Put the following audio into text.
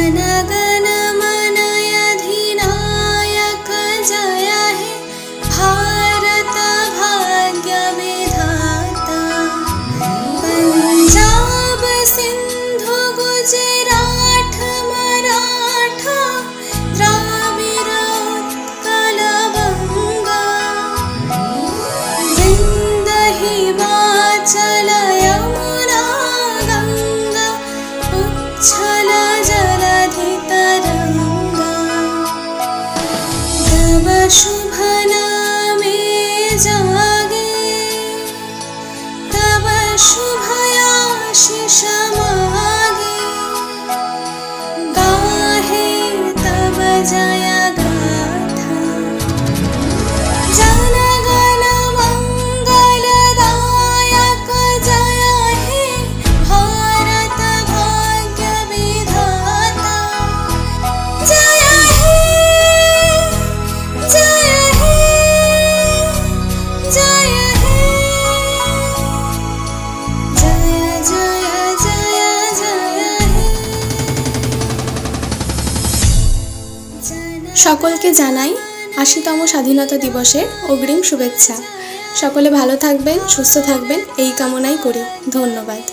जनगण मन अधिनायक जय हे भारत भाग्य विधाता। पंजाब सिंधु गुजरात मराठा द्राविड़ उत्कल बंगा। विंध्य हिमाचल यमुना गंगा उच्छल जलधि तरंगा। तव शुभ नामे जागे तव शुभ आशीष मागे। गाहे तव जय गाथा जनगण मंगलदायक जय हे भारत भाग्य विधाता। जय हे जय हे जय हे जय जय जय जय हे। সকলকে জানাই ৮০তম স্বাধীনতা দিবসের অগ্রিম শুভেচ্ছা। সকলে ভালো থাকবেন, সুস্থ থাকবেন এই কামনাই করি। ধন্যবাদ।